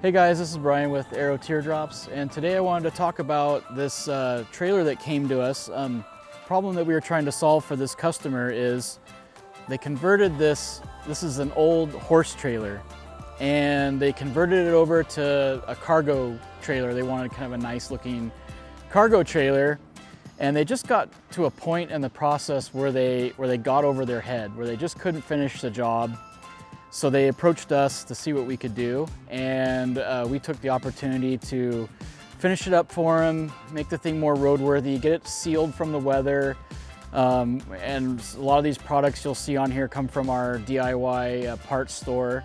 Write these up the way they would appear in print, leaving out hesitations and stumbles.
Hey guys, this is Brian with Aero Teardrops, and today I wanted to talk about this trailer that came to us. Problem that we were trying to solve for this customer is they converted this is an old horse trailer, and they converted it over to a cargo trailer. They wanted kind of a nice looking cargo trailer, and they just got to a point in the process where they got over their head, where they just couldn't finish the job. So they approached us to see what we could do, and we took the opportunity to finish it up for them, make the thing more roadworthy, get it sealed from the weather. And a lot of these products you'll see on here come from our DIY parts store,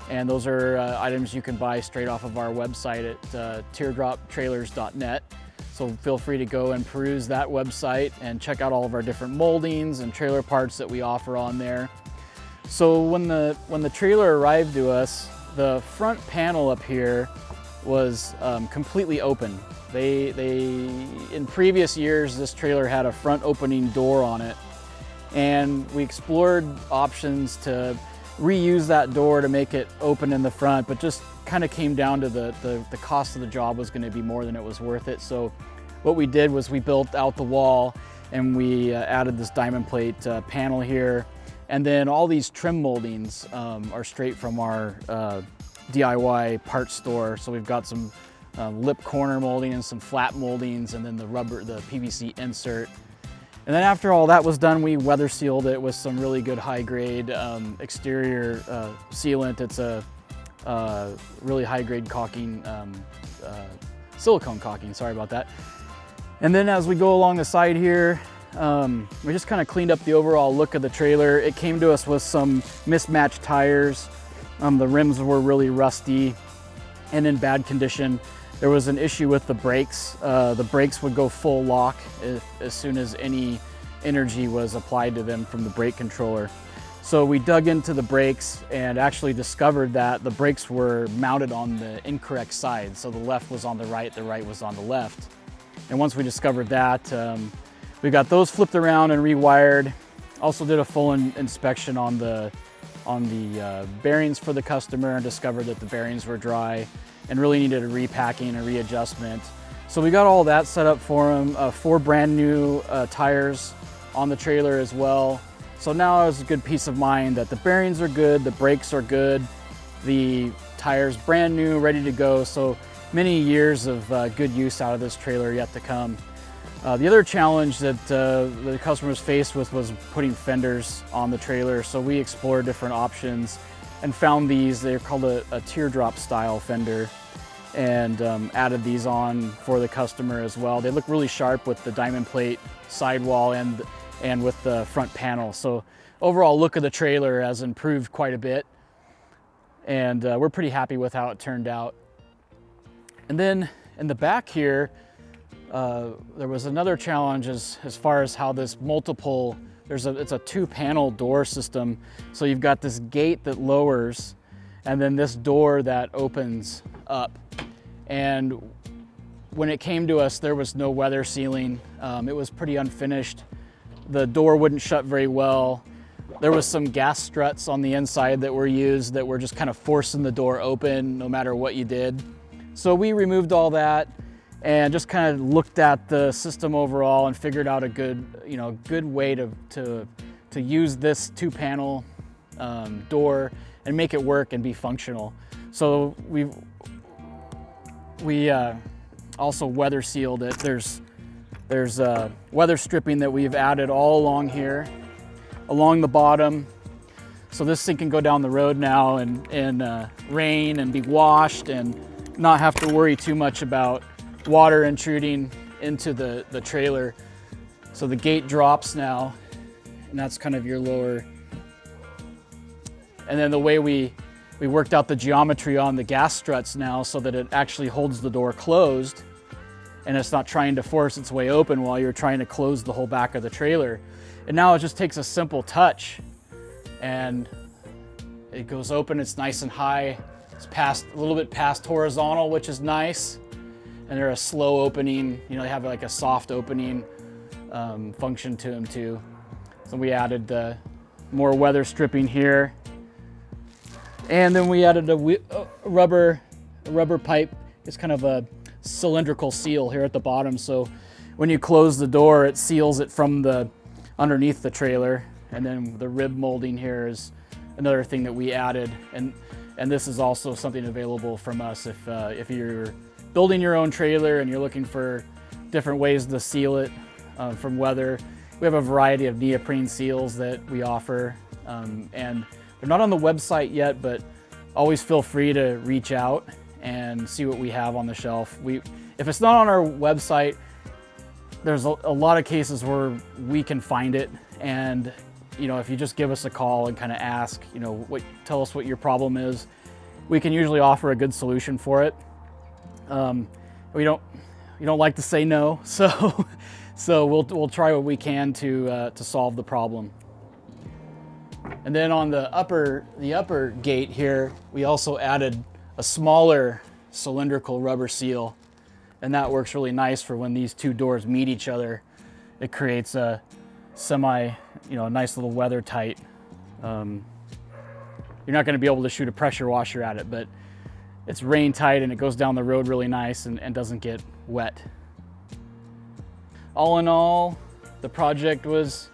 and those are items you can buy straight off of our website at teardroptrailers.net. So feel free to go and peruse that website and check out all of our different moldings and trailer parts that we offer on there. So when the trailer arrived to us, the front panel up here was completely open. In previous years, this trailer had a front opening door on it, and we explored options to reuse that door to make it open in the front, but just kind of came down to the cost of the job was going to be more than it was worth it. So what we did was we built out the wall, and we added this diamond plate panel here. And then all these trim moldings are straight from our DIY parts store. So we've got some lip corner molding and some flat moldings, and then the PVC insert. And then after all that was done, we weather sealed it with some really good high grade exterior sealant. It's a really high grade caulking, silicone caulking, sorry about that. And then as we go along the side here, we just kind of cleaned up the overall look of the trailer. It came to us with some mismatched tires. The rims were really rusty and in bad condition. There was an issue with the brakes. The brakes would go full lock as soon as any energy was applied to them from the brake controller. So we dug into the brakes and actually discovered that the brakes were mounted on the incorrect side. So the left was on the right was on the left. And once we discovered that, we got those flipped around and rewired. Also did a full inspection on the bearings for the customer and discovered that the bearings were dry and really needed a repacking and readjustment. So we got all that set up for them. 4 brand new tires on the trailer as well. So now it's a good peace of mind that the bearings are good, the brakes are good, the tires brand new, ready to go. So many years of good use out of this trailer yet to come. The other challenge that the customer was faced with was putting fenders on the trailer. So we explored different options and found these. They're called a teardrop style fender, and added these on for the customer as well. They look really sharp with the diamond plate sidewall and with the front panel. So overall look of the trailer has improved quite a bit, and we're pretty happy with how it turned out. And then in the back here, there was another challenge as far as how this it's a 2-panel door system. So you've got this gate that lowers, and then this door that opens up. And when it came to us, there was no weather sealing. It was pretty unfinished. The door wouldn't shut very well. There was some gas struts on the inside that were used that were just kind of forcing the door open no matter what you did. So we removed all that and just kind of looked at the system overall and figured out a good way to use this 2-panel door and make it work and be functional. So we also weather sealed it. There's weather stripping that we've added all along here, along the bottom. So this thing can go down the road now and rain and be washed and not have to worry too much about water intruding into the trailer. So the gate drops now, and that's kind of your lower. And then the way we worked out the geometry on the gas struts now so that it actually holds the door closed, and it's not trying to force its way open while you're trying to close the whole back of the trailer. And now it just takes a simple touch, and it goes open. It's nice and high. It's a little bit past horizontal, which is nice. And they're a slow opening, they have like a soft opening function to them too. So we added more weather stripping here. And then we added a rubber The rubber pipe is kind of a cylindrical seal here at the bottom, so when you close the door, it seals it from the underneath the trailer. And then the rib molding here is another thing that we added, and this is also something available from us if you're building your own trailer and you're looking for different ways to seal it from weather. We have a variety of neoprene seals that we offer, and they're not on the website yet, but always feel free to reach out and see what we have on the shelf. If it's not on our website, there's a lot of cases where we can find it, and if you just give us a call and kind of ask, tell us what your problem is, we can usually offer a good solution for it. We don't like to say no, so we'll try what we can to solve the problem. And then on the upper gate here, we also added a smaller cylindrical rubber seal, and that works really nice for when these two doors meet each other. It creates a a nice little weather tight. You're not going to be able to shoot a pressure washer at it, but it's rain tight and it goes down the road really nice and doesn't get wet. All in all, the project was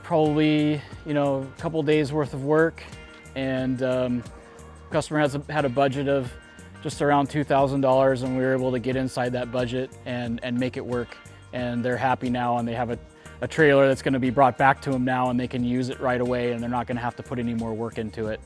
probably a couple days worth of work, and customer had a budget of just around $2,000, and we were able to get inside that budget and make it work. And they're happy now, and they have a trailer that's going to be brought back to them now, and they can use it right away, and they're not going to have to put any more work into it.